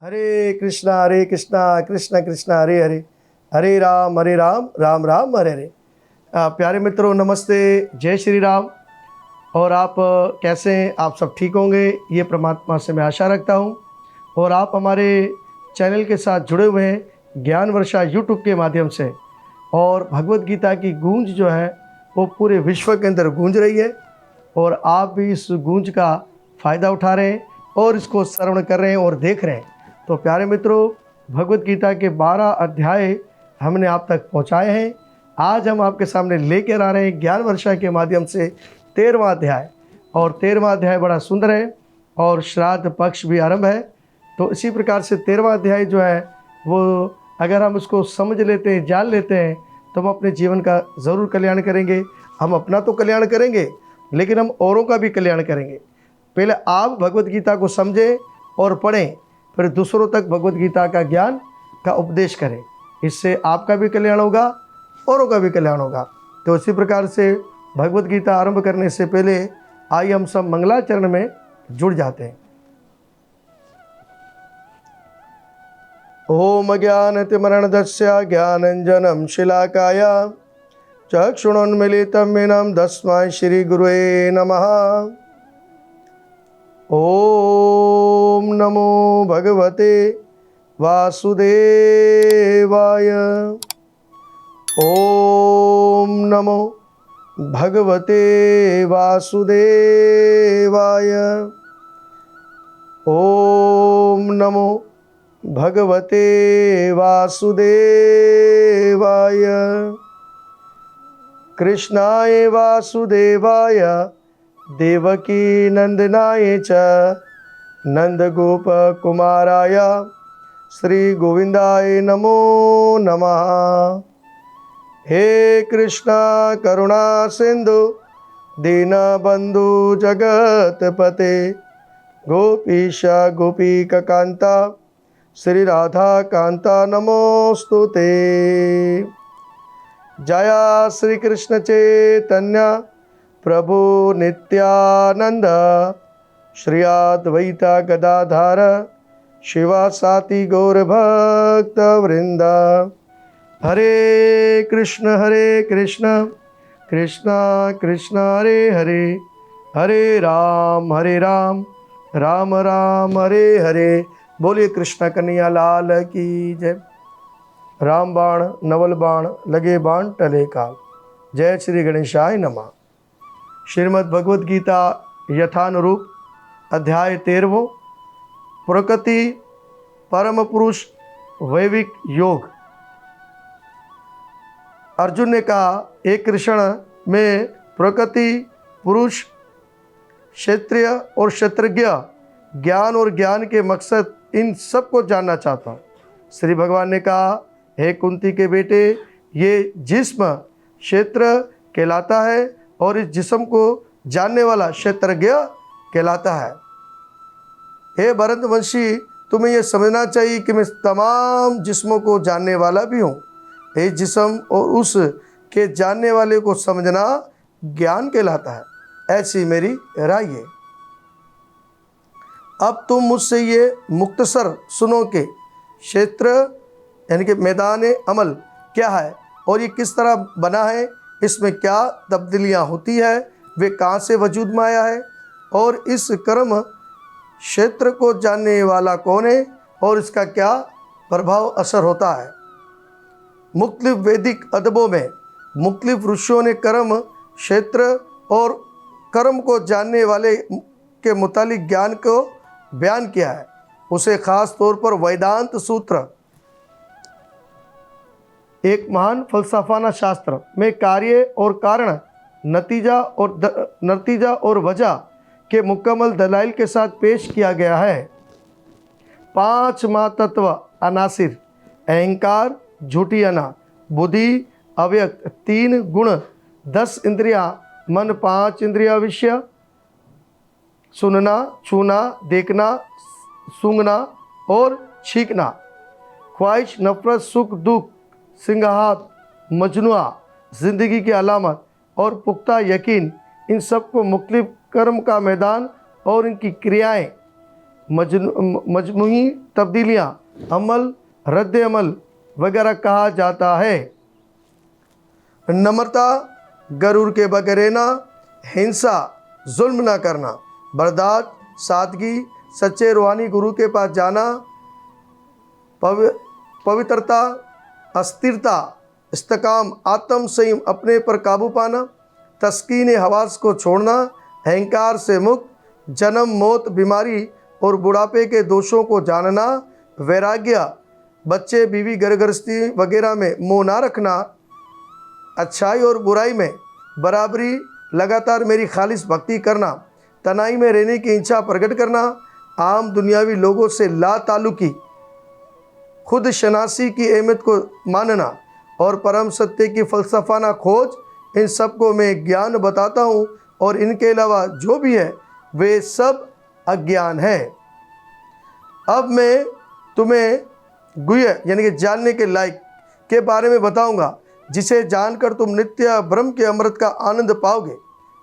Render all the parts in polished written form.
हरे कृष्णा कृष्ण कृष्ण हरे हरे, हरे राम राम राम हरे हरे। प्यारे मित्रों नमस्ते, जय श्री राम। और आप कैसे हैं? आप सब ठीक होंगे, ये परमात्मा से मैं आशा रखता हूँ। और आप हमारे चैनल के साथ जुड़े हुए हैं ज्ञान वर्षा यूट्यूब के माध्यम से। और भगवत गीता की गूंज जो है वो पूरे विश्व के अंदर गूंज रही है, और आप भी इस गूंज का फ़ायदा उठा रहे हैं और इसको श्रवण कर रहे हैं और देख रहे हैं। तो प्यारे मित्रों, भगवत गीता के 12 अध्याय हमने आप तक पहुंचाए हैं। आज हम आपके सामने लेकर आ रहे हैं ज्ञान वर्षा के माध्यम से 13वां अध्याय। और 13वां अध्याय बड़ा सुंदर है और श्राद्ध पक्ष भी आरंभ है। तो इसी प्रकार से 13वां अध्याय जो है वो अगर हम उसको समझ लेते हैं, जान लेते हैं, तो हम अपने जीवन का ज़रूर कल्याण करेंगे। हम अपना तो कल्याण करेंगे, लेकिन हम औरों का भी कल्याण करेंगे। पहले आप भगवत गीता को समझें और पढ़ें, फिर दूसरों तक भगवत गीता का ज्ञान का उपदेश करें। इससे आपका भी कल्याण होगा, औरों का भी कल्याण होगा। तो इसी प्रकार से भगवत गीता आरंभ करने से पहले आइए हम सब मंगलाचरण में जुड़ जाते हैं। ओम ज्ञानतिमरणदस्य ज्ञानंजनं शिलाकाय चक्षुरुन्मीलितं येन तस्मै श्रीगुरुवे नमः। ओम नमो भगवते वासुदेवाय। ओम नमो भगवते वासुदेवाय। ओम नमो भगवते वासुदेवाय। कृष्णाय वासुदेवाय देवकी नंदनाय च नंदगोपकुमाराय श्री गोविंदाय नमो नमः। हे कृष्णा करुणा सिंधु दीनबंधु जगतपते गोपीश गोपीकांता श्री राधा कांता नमोस्तुते। जया श्री कृष्ण चैतन्य प्रभु नित्यानंद श्री अद्वैता गदाधर शिवासाति गौर भक्त वृंद। हरे कृष्ण कृष्ण कृष्ण हरे हरे, हरे राम राम राम हरे हरे। बोलिए कृष्ण कन्हैया लाल की जय। राम बाण नवल बाण लगे बाण टले काल। जय श्री गणेशाय नमः। श्रीमद् भगवद गीता यथानुरूप अध्याय 13वां, प्रकृति परम पुरुष वैविक योग। अर्जुन ने कहा, हे कृष्ण, मैं प्रकृति पुरुष क्षेत्रीय और क्षेत्रज्ञ ज्ञान और ज्ञान के मकसद इन सब को जानना चाहता हूँ। श्री भगवान ने कहा, हे कुंती के बेटे, ये जिस्म क्षेत्र कहलाता है और इस जिस्म को जानने वाला क्षेत्रज्ञ कहलाता है। हे भरतवंशी, तुम्हें यह समझना चाहिए कि मैं तमाम जिस्मों को जानने वाला भी हूँ। ये जिस्म और उस के जानने वाले को समझना ज्ञान कहलाता है, ऐसी मेरी राय है। अब तुम मुझसे ये मुख्तसर सुनो कि क्षेत्र यानी कि मैदान अमल क्या है और ये किस तरह बना है, इसमें क्या तब्दीलियाँ होती है, वे कहाँ से वजूद में आया है, और इस कर्म क्षेत्र को जानने वाला कौन है और इसका क्या प्रभाव असर होता है। मुख्तलिफ वैदिक अदबों में मुख्तलिफ ऋषियों ने कर्म क्षेत्र और कर्म को जानने वाले के मुतालिक ज्ञान को बयान किया है। उसे खास तौर पर वेदांत सूत्र, एक महान फलसफाना शास्त्र में कार्य और कारण, नतीजा और वजह के मुकम्मल दलाइल के साथ पेश किया गया है। 5 महातत्व अनासिर, अहंकार, झूठियाना, बुद्धि, अव्यक्त, 3 गुण, 10 इंद्रियां, मन, 5 इंद्रिया विषय, सुनना, छूना, देखना, सूंघना और छींकना, ख्वाहिश, नफरत, सुख, दुख, सिंगाहात, मजनुआ, जिंदगी की अलामत और पुख्ता यकीन, इन सब को मुख्तलिफ कर्म का मैदान और इनकी क्रियाएं मजमूई तब्दीलियाँ, अमल, रद्द अमल वगैरह कहा जाता है। नम्रता, गरूर के बगैर रहना, हिंसा, जुल्म ना करना, बर्दाश्त, सादगी, सच्चे रूहानी गुरु के पास जाना, पवित्रता, अस्थिरता, इस्तेकाम, आत्म संयम, अपने पर काबू पाना, तस्कीन हवास को छोड़ना, अहंकार से मुक्त, जन्म, मौत, बीमारी और बुढ़ापे के दोषों को जानना, वैराग्य, बच्चे, बीवी, घर गृहस्थी वगैरह में मोह ना रखना, अच्छाई और बुराई में बराबरी, लगातार मेरी खालिस भक्ति करना, तनाई में रहने की इच्छा प्रकट करना, आम दुनियावी लोगों से ला ताल्लुकी, खुद शनासी की अहमियत को मानना और परम सत्य की फलसफाना खोज, इन सब को मैं ज्ञान बताता हूँ और इनके अलावा जो भी है वे सब अज्ञान है। अब मैं तुम्हें गुह्य यानी कि जानने के लायक के बारे में बताऊंगा, जिसे जानकर तुम नित्य ब्रह्म के अमृत का आनंद पाओगे।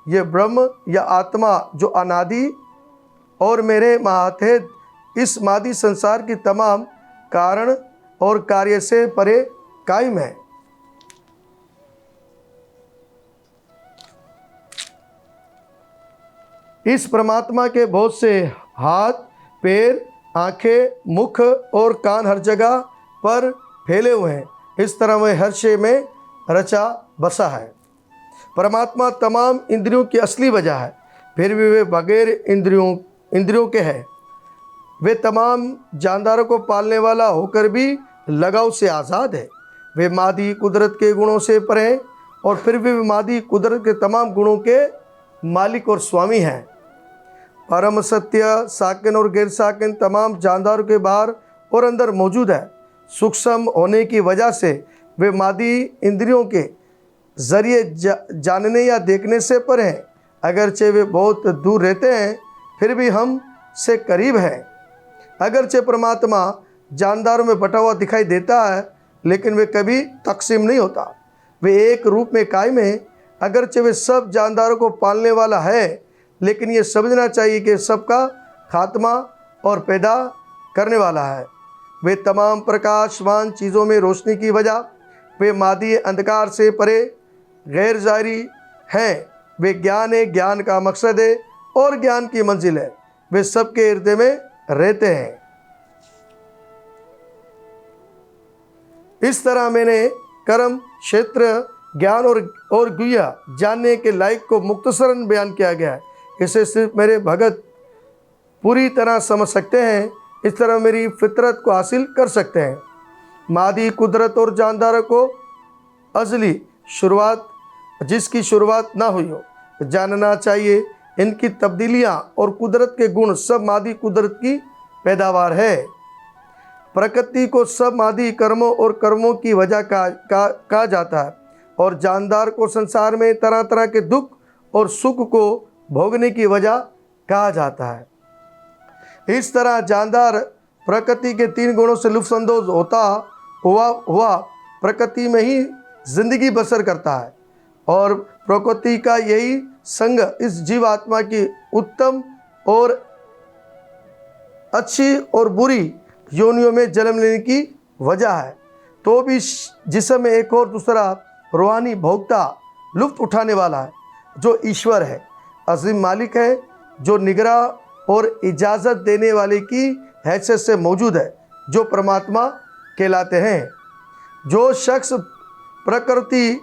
ये ब्रह्म या आत्मा जो अनादि और मेरे मातहत इस मादी संसार की तमाम कारण और कार्य से परे कायम है। इस परमात्मा के बहुत से हाथ, पैर, आंखें, मुख और कान हर जगह पर फैले हुए हैं। इस तरह वह हर शय में रचा बसा है। परमात्मा तमाम इंद्रियों की असली वजह है, फिर भी वे बगैर इंद्रियों के हैं। वे तमाम जानदारों को पालने वाला होकर भी लगाव से आज़ाद है। वे मादी कुदरत के गुणों से परे हैं और फिर भी वे मादी कुदरत के तमाम गुणों के मालिक और स्वामी हैं। परम सत्य साकिन और गैर साकिन तमाम जानदारों के बाहर और अंदर मौजूद है। सूक्ष्म होने की वजह से वे मादी इंद्रियों के जरिए जानने या देखने से परे हैं। अगरचे वे बहुत दूर रहते हैं, फिर भी हम से करीब हैं। अगरचे परमात्मा जानदारों में बटा हुआ दिखाई देता है, लेकिन वे कभी तकसीम नहीं होता। वे एक रूप में कायम है। अगरचे वे सब जानदारों को पालने वाला है, लेकिन ये समझना चाहिए कि सबका खात्मा और पैदा करने वाला है। वे तमाम प्रकाशवान चीज़ों में रोशनी की वजह, वे मादी अंधकार से परे गैर जारी हैं। वे ज्ञान है, ज्ञान का मकसद है और ज्ञान की मंजिल है। वे सबके हृदय में रहते हैं। इस तरह मैंने कर्म, क्षेत्र, ज्ञान और गुह्य जानने के लायक को मुख्तसरन बयान किया गया है। इसे सिर्फ मेरे भगत पूरी तरह समझ सकते हैं। इस तरह मेरी फितरत को हासिल कर सकते हैं। मादी कुदरत और जानदारों को अजली शुरुआत, जिसकी शुरुआत ना हुई हो, जानना चाहिए। इनकी तब्दीलियाँ और कुदरत के गुण सब मादी कुदरत की पैदावार है। प्रकृति को सब मादी कर्मों और कर्मों की वजह कहा जाता है और जानदार को संसार में तरह तरह के दुख और सुख को भोगने की वजह कहा जाता है। इस तरह जानदार प्रकृति के तीन गुणों से लुत्फअंदोज होता हुआ प्रकृति में ही जिंदगी बसर करता है और प्रकृति का यही संग इस जीवात्मा की उत्तम और अच्छी और बुरी योनियों में जन्म लेने की वजह है। तो भी जिसम में एक और दूसरा रूहानी भोक्ता लुत्फ उठाने वाला है, जो ईश्वर है, अजीम मालिक है, जो निगराह और इजाज़त देने वाले की हैसियत से मौजूद है, जो परमात्मा कहलाते हैं। जो शख्स प्रकृति,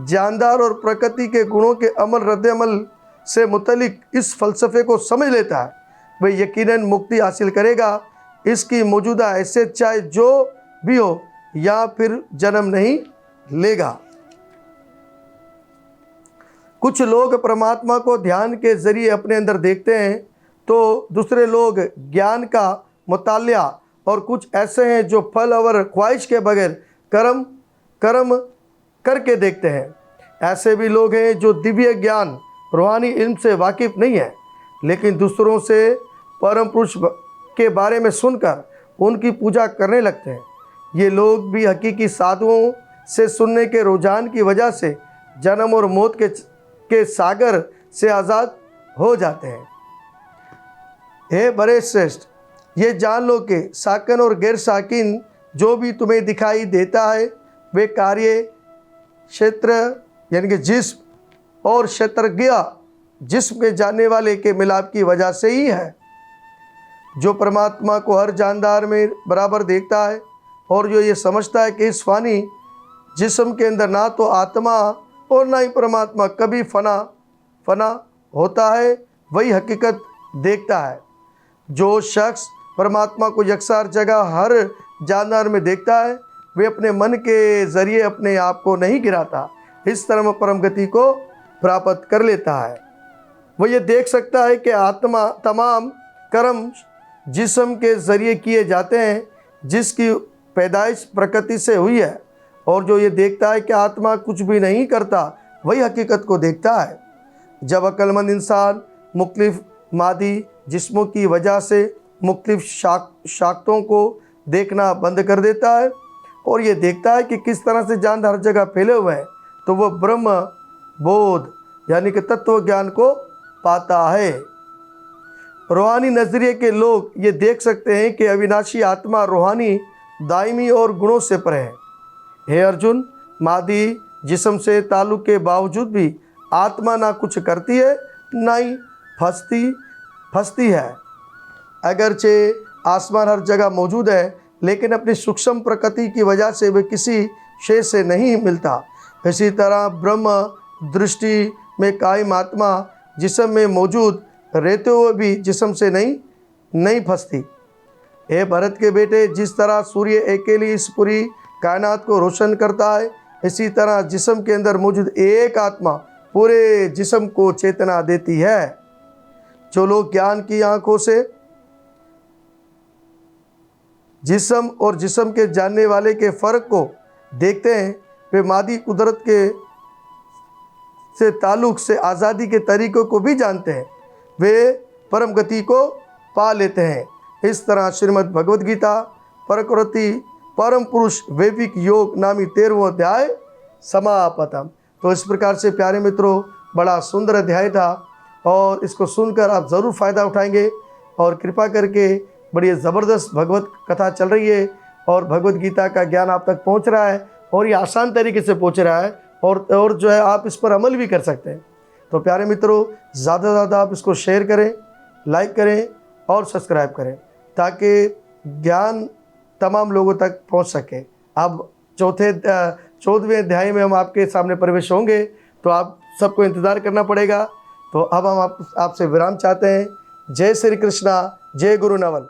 जानदार और प्रकृति के गुणों के अमल रद्द अमल से मुतलिक इस फ़लसफ़े को समझ लेता है, वह यकीनन मुक्ति हासिल करेगा। इसकी मौजूदा हैसियत चाहे जो भी हो या फिर जन्म नहीं लेगा। कुछ लोग परमात्मा को ध्यान के ज़रिए अपने अंदर देखते हैं, तो दूसरे लोग ज्ञान का मुतालिया और कुछ ऐसे हैं जो फल और ख्वाहिश के बगैर कर्म करके देखते हैं। ऐसे भी लोग हैं जो दिव्य ज्ञान रूहानी इल्म से वाकिफ़ नहीं है, लेकिन दूसरों से परम पुरुष के बारे में सुनकर उनकी पूजा करने लगते हैं। ये लोग भी हकीकी साधुओं से सुनने के रुझान की वजह से जन्म और मौत के सागर से आज़ाद हो जाते हैं। हे बड़े श्रेष्ठ, ये जान लो कि साकिन और गैर साकिन जो भी तुम्हें दिखाई देता है वे कार्य क्षेत्र यानी कि जिस्म और क्षेत्रज्ञ जिस्म के जानने वाले के मिलाप की वजह से ही है। जो परमात्मा को हर जानदार में बराबर देखता है और जो ये समझता है कि इस फानी जिस्म के अंदर ना तो आत्मा और ना ही परमात्मा कभी फना होता है, वही हकीकत देखता है। जो शख्स परमात्मा को यकसार जगह हर जानदार में देखता है वे अपने मन के ज़रिए अपने आप को नहीं गिराता, इस तरह परम गति को प्राप्त कर लेता है। वो ये देख सकता है कि आत्मा तमाम कर्म जिस्म के ज़रिए किए जाते हैं जिसकी पैदाइश प्रकृति से हुई है, और जो ये देखता है कि आत्मा कुछ भी नहीं करता वही हकीकत को देखता है। जब अक्लमंद इंसान मुख्तलिफ मादी जिस्मों की वजह से मुख्तलिफ शाक्तों को देखना बंद कर देता है और ये देखता है कि किस तरह से जान हर जगह फैले हुए हैं, तो वह ब्रह्म बोध यानी कि तत्व ज्ञान को पाता है। रूहानी नज़रिए के लोग ये देख सकते हैं कि अविनाशी आत्मा रूहानी दायमी और गुणों से परे है। हे अर्जुन, मादी जिस्म से ताल्लुक़ के बावजूद भी आत्मा ना कुछ करती है ना ही फंसती है। अगरचे आसमान हर जगह मौजूद है लेकिन अपनी सूक्ष्म प्रकृति की वजह से वे किसी शय से नहीं मिलता। इसी तरह ब्रह्म दृष्टि में कायम आत्मा जिस्म में मौजूद रहते हुए भी जिस्म से नहीं फंसती। हे भरत के बेटे, जिस तरह सूर्य अकेली इस पूरी कायनात को रोशन करता है, इसी तरह जिस्म के अंदर मौजूद एक आत्मा पूरे जिस्म को चेतना देती है। जो लोग ज्ञान की आंखों से जिस्म और जिस्म के जानने वाले के फ़र्क को देखते हैं, वे मादी कुदरत के से ताल्लुक़ से आज़ादी के तरीक़ों को भी जानते हैं, वे परम गति को पा लेते हैं। इस तरह श्रीमद् भगवद गीता प्रकृति परम पुरुष वैविक योग नामी 13वां अध्याय समापतम। तो इस प्रकार से प्यारे मित्रों, बड़ा सुंदर अध्याय था और इसको सुनकर आप ज़रूर फ़ायदा उठाएंगे और कृपा करके बड़ी ज़बरदस्त भगवत कथा चल रही है और भगवत गीता का ज्ञान आप तक पहुंच रहा है और ये आसान तरीके से पहुंच रहा है और जो है आप इस पर अमल भी कर सकते हैं। तो प्यारे मित्रों, ज़्यादा से ज़्यादा आप इसको शेयर करें, लाइक करें और सब्सक्राइब करें ताकि ज्ञान तमाम लोगों तक पहुंच सके। अब 14वें अध्याय में हम आपके सामने प्रवेश होंगे, तो आप सबको इंतज़ार करना पड़ेगा। तो अब हम आपसे विराम चाहते हैं। जय श्री कृष्णा, जय गुरु नवल।